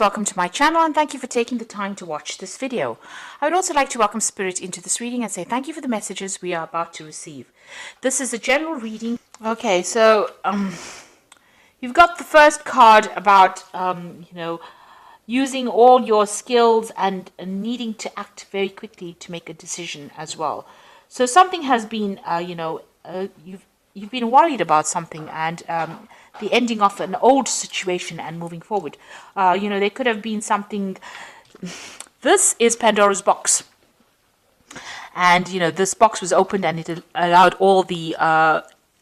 Welcome to my channel and thank you for taking the time to watch this video. I would also like to welcome Spirit into this reading and say thank you for the messages we are about to receive. This is a general reading. Okay, so you've got the first card about using all your skills and needing to act very quickly to make a decision as well. So something has been you've been worried about something and the ending of an old situation and moving forward. There could have been something. This is Pandora's box. And, this box was opened and it allowed all the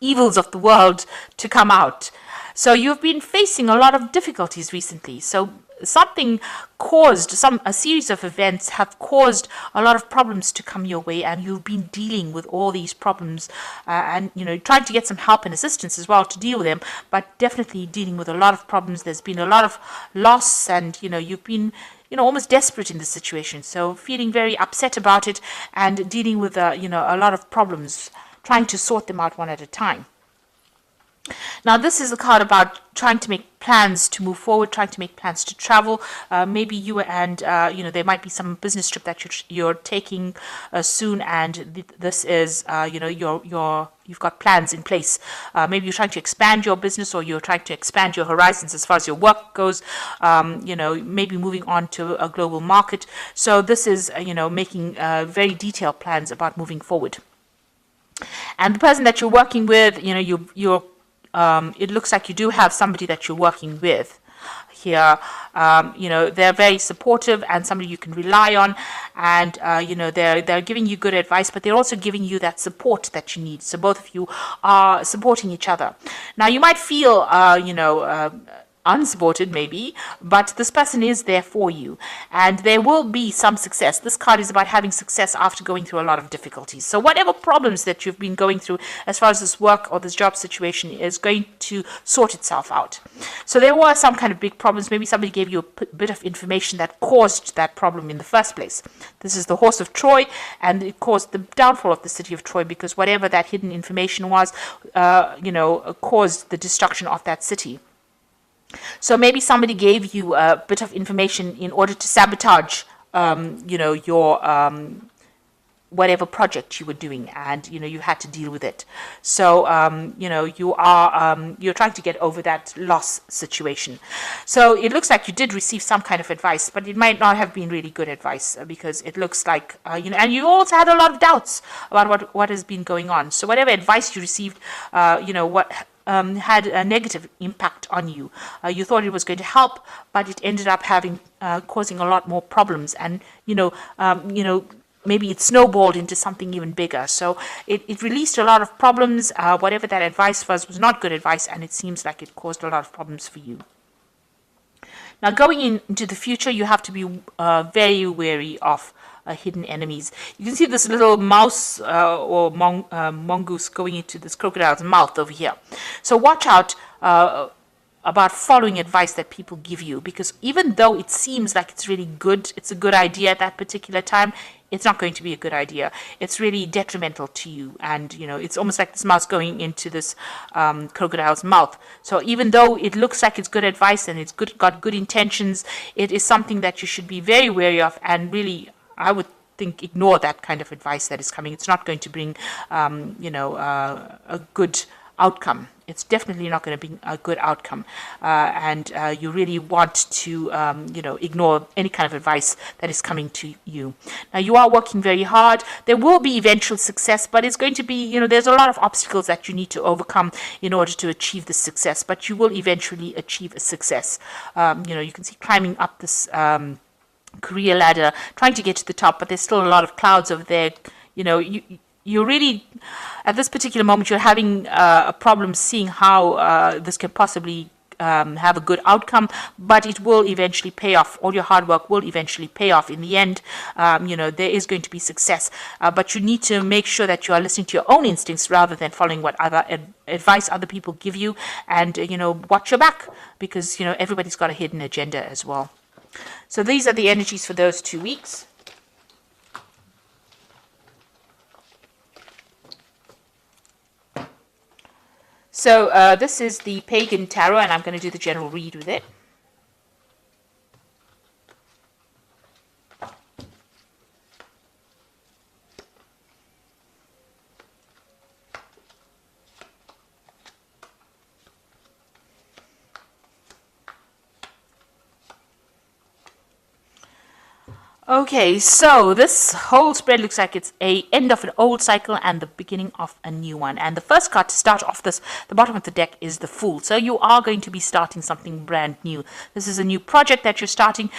evils of the world to come out. So you've been facing a lot of difficulties recently. So something caused, a series of events have caused a lot of problems to come your way, and you've been dealing with all these problems and trying to get some help and assistance as well to deal with them, but definitely dealing with a lot of problems. There's been a lot of loss, and you've been almost desperate in the situation, so feeling very upset about it and dealing with a lot of problems, trying to sort them out one at a time. Now, this is a card about trying to make plans to move forward, trying to make plans to travel. Maybe you and, there might be some business trip that you're taking soon, and this is, you've got plans in place. Maybe you're trying to expand your business, or you're trying to expand your horizons as far as your work goes, maybe moving on to a global market. So this is, making very detailed plans about moving forward. And the person that you're working with, it looks like you do have somebody that you're working with here. They're very supportive and somebody you can rely on, and they're giving you good advice, but they're also giving you that support that you need. So both of you are supporting each other. Now, you might feel unsupported maybe, but this person is there for you, and there will be some success. This card is about having success after going through a lot of difficulties. So whatever problems that you've been going through as far as this work or this job situation is going to sort itself out. So there were some kind of big problems. Maybe somebody gave you a bit of information that caused that problem in the first place. This is the Horse of Troy, and it caused the downfall of the city of Troy, because whatever that hidden information was, caused the destruction of that city. So maybe somebody gave you a bit of information in order to sabotage, your whatever project you were doing, and you had to deal with it. So you're trying to get over that loss situation. So it looks like you did receive some kind of advice, but it might not have been really good advice, because it looks like and you also had a lot of doubts about what has been going on. So whatever advice you received, had a negative impact on you. You thought it was going to help, but it ended up causing a lot more problems, and maybe it snowballed into something even bigger. So it released a lot of problems. Whatever that advice was not good advice, and it seems like it caused a lot of problems for you. Now, going into the future, you have to be very wary of hidden enemies. You can see this little mouse or mongoose going into this crocodile's mouth over here. So watch out about following advice that people give you, because even though it seems like it's really good, it's a good idea at that particular time, it's not going to be a good idea. It's really detrimental to you, and it's almost like this mouse going into this crocodile's mouth. So even though it looks like it's good advice and it's got good intentions, it is something that you should be very wary of, and really, I would think, ignore that kind of advice that is coming. It's not going to bring, a good outcome. It's definitely not going to bring a good outcome. And you really want to, ignore any kind of advice that is coming to you. Now, you are working very hard. There will be eventual success, but it's going to be, there's a lot of obstacles that you need to overcome in order to achieve the success, but you will eventually achieve a success. You can see climbing up this career ladder, trying to get to the top, but there's still a lot of clouds over there. You're really, at this particular moment, you're having a problem seeing how this can possibly have a good outcome, but it will eventually pay off. All your hard work will eventually pay off in the end. There is going to be success, but you need to make sure that you are listening to your own instincts rather than following what other advice other people give you, and watch your back, because everybody's got a hidden agenda as well. So these are the energies for those 2 weeks. So this is the Pagan Tarot, and I'm going to do the general read with it. Okay, so this whole spread looks like it's a end of an old cycle and the beginning of a new one. And the first card to start off this, the bottom of the deck, is the Fool. So you are going to be starting something brand new. This is a new project that you're starting.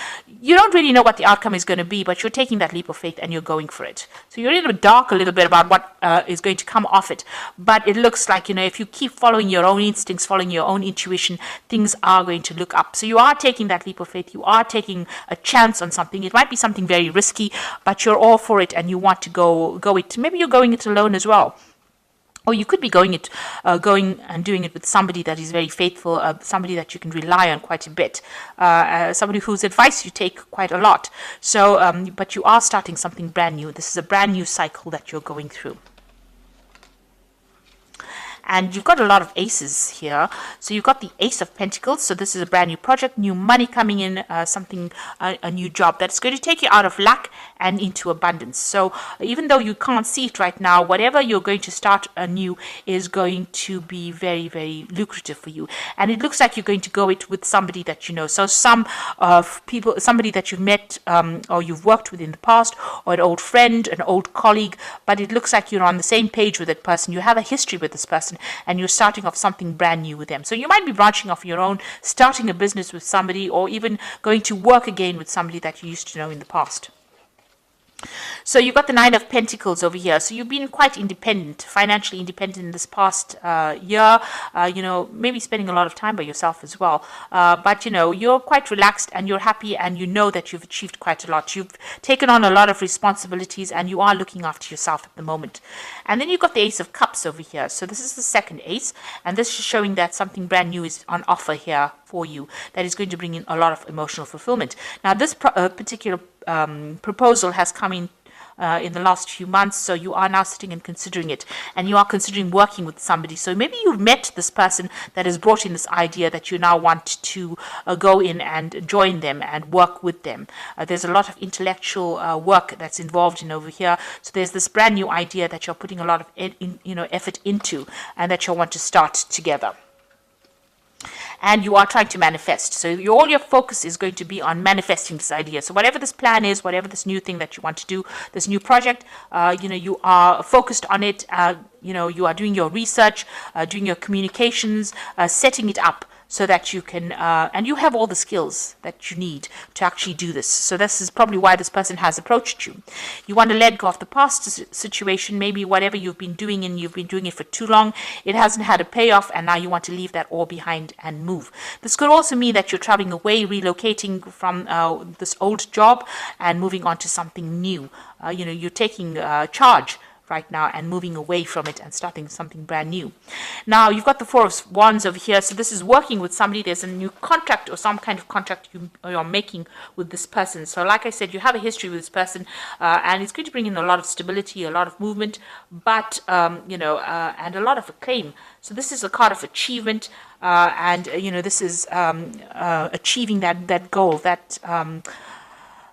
You don't really know what the outcome is going to be, but you're taking that leap of faith and you're going for it. So you're in the dark a little bit about what is going to come off it. But it looks like, if you keep following your own instincts, following your own intuition, things are going to look up. So you are taking that leap of faith. You are taking a chance on something. It might be something very risky, but you're all for it and you want to go it. Maybe you're going it alone as well. Or you could be going and doing it with somebody that is very faithful, somebody that you can rely on quite a bit, somebody whose advice you take quite a lot. So, but you are starting something brand new. This is a brand new cycle that you're going through. And you've got a lot of aces here. So you've got the Ace of Pentacles. So this is a brand new project, new money coming in, a new job that's going to take you out of lack and into abundance. So even though you can't see it right now, whatever you're going to start anew is going to be very, very lucrative for you. And it looks like you're going to go it with somebody that you know. So somebody that you've met or you've worked with in the past, or an old friend, an old colleague, but it looks like you're on the same page with that person. You have a history with this person and you're starting off something brand new with them. So you might be branching off your own, starting a business with somebody, or even going to work again with somebody that you used to know in the past. So you've got the Nine of Pentacles over here. So you've been quite independent, financially independent in this past year, maybe spending a lot of time by yourself as well. But, you're quite relaxed and you're happy and you know that you've achieved quite a lot. You've taken on a lot of responsibilities and you are looking after yourself at the moment. And then you've got the Ace of Cups over here. So this is the second ace. And this is showing that something brand new is on offer here for you that is going to bring in a lot of emotional fulfillment. Now, this particular proposal has come in the last few months, so you are now sitting and considering it, and you are considering working with somebody. So maybe you've met this person that has brought in this idea that you now want to go in and join them and work with them. There's a lot of intellectual work that's involved in over here. So there's this brand new idea that you're putting a lot of effort into, and that you'll want to start together. And you are trying to manifest. So all your focus is going to be on manifesting this idea. So whatever this plan is, whatever this new thing that you want to do, this new project, you are focused on it. You are doing your research, doing your communications, setting it up so that you can, and you have all the skills that you need to actually do this. So this is probably why this person has approached you. You want to let go of the past situation, maybe whatever you've been doing and you've been doing it for too long, it hasn't had a payoff, and now you want to leave that all behind and move. This could also mean that you're traveling away, relocating from this old job and moving on to something new. You're taking charge right now and moving away from it and starting something brand new. Now you've got the Four of Wands over here. So this is working with somebody. There's a new contract or some kind of contract you're making with this person. So like I said, you have a history with this person, and it's going to bring in a lot of stability, a lot of movement, but and a lot of acclaim. So this is a card of achievement, and this is achieving that goal, that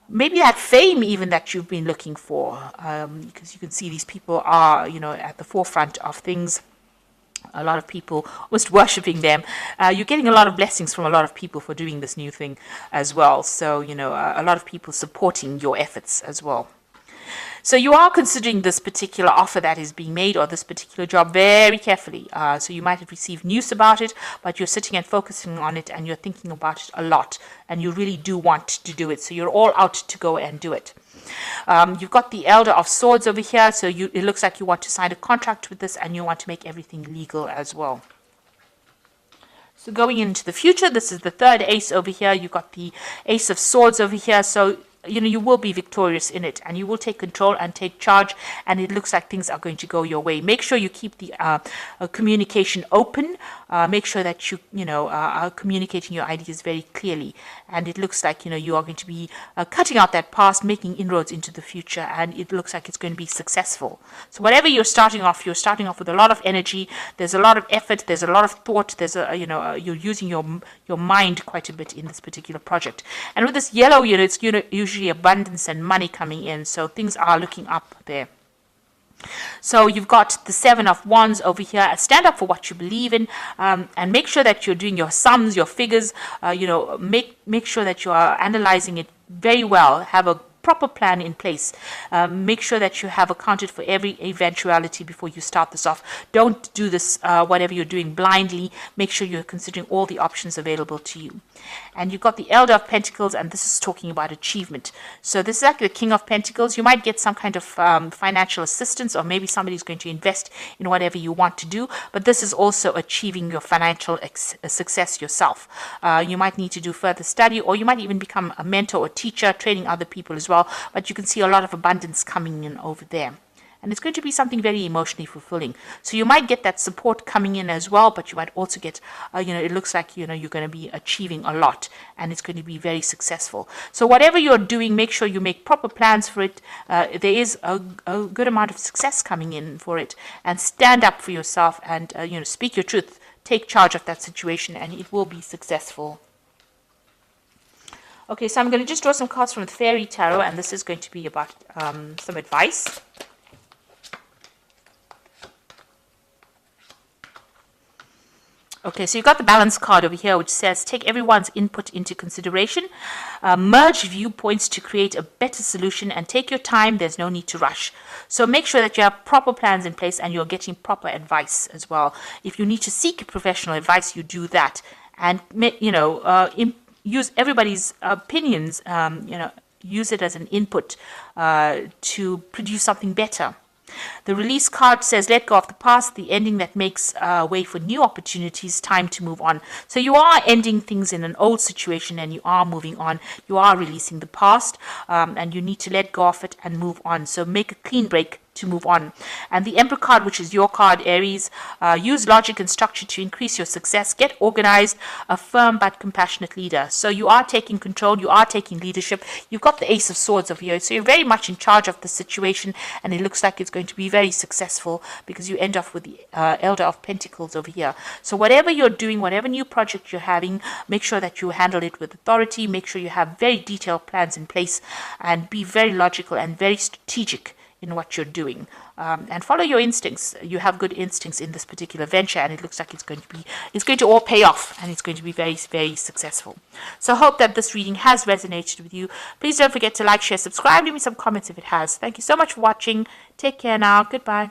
maybe that fame even that you've been looking for, because you can see these people are, at the forefront of things. A lot of people almost worshipping them. You're getting a lot of blessings from a lot of people for doing this new thing as well. So, a lot of people supporting your efforts as well. So you are considering this particular offer that is being made, or this particular job, very carefully. So you might have received news about it, but you're sitting and focusing on it and you're thinking about it a lot, and you really do want to do it. So you're all out to go and do it. You've got the Elder of Swords over here. So it looks like you want to sign a contract with this and you want to make everything legal as well. So going into the future, this is the third ace over here. You've got the Ace of Swords over here. So you will be victorious in it, and you will take control and take charge, and it looks like things are going to go your way. Make sure you keep the communication open. Make sure that you are communicating your ideas very clearly, and it looks like you are going to be cutting out that past, making inroads into the future, and it looks like it's going to be successful. So whatever you're starting off with a lot of energy. There's a lot of effort. There's a lot of thought. There's you're using your mind quite a bit in this particular project. And with this yellow, it's usually abundance and money coming in, so things are looking up there. So you've got the Seven of Wands over here. Stand up for what you believe in, and make sure that you're doing your sums, your figures. Make sure that you are analyzing it very well. Have a proper plan in place. Make sure that you have accounted for every eventuality before you start this off. Don't do this, whatever you're doing, blindly. Make sure you're considering all the options available to you. And you've got the Elder of Pentacles, and this is talking about achievement. So this is like the King of Pentacles. You might get some kind of financial assistance, or maybe somebody's going to invest in whatever you want to do, but this is also achieving your financial success yourself. You might need to do further study, or you might even become a mentor or teacher, training other people as well, but you can see a lot of abundance coming in over there. And it's going to be something very emotionally fulfilling. So you might get that support coming in as well, but you might also get, it looks like, you're going to be achieving a lot, and it's going to be very successful. So whatever you're doing, make sure you make proper plans for it. There is a good amount of success coming in for it, and stand up for yourself and, speak your truth. Take charge of that situation, and it will be successful. Okay, so I'm going to just draw some cards from the Fairy Tarot, and this is going to be about some advice. Okay, so you've got the Balance card over here, which says, take everyone's input into consideration, merge viewpoints to create a better solution, and take your time. There's no need to rush. So make sure that you have proper plans in place and you're getting proper advice as well. If you need to seek professional advice, you do that. And, use everybody's opinions, use it as an input to produce something better. The Release card says, let go of the past, the ending that makes way for new opportunities, time to move on. So you are ending things in an old situation and you are moving on. You are releasing the past, and you need to let go of it and move on. So make a clean break to move on. And the Emperor card, which is your card, Aries, use logic and structure to increase your success. Get organized, a firm but compassionate leader. So you are taking control, you are taking leadership. You've got the Ace of Swords over here, so you're very much in charge of the situation, and it looks like it's going to be very successful because you end off with the Elder of Pentacles over here. So whatever you're doing, whatever new project you're having, make sure that you handle it with authority. Make sure you have very detailed plans in place, and be very logical and very strategic in what you're doing, and follow your instincts. You have good instincts in this particular venture, and it looks like it's going to all pay off, and it's going to be very, very successful. So I hope that this reading has resonated with you. Please don't forget to like, share, subscribe. Leave me some comments if it has. Thank you so much for watching. Take care now. Goodbye.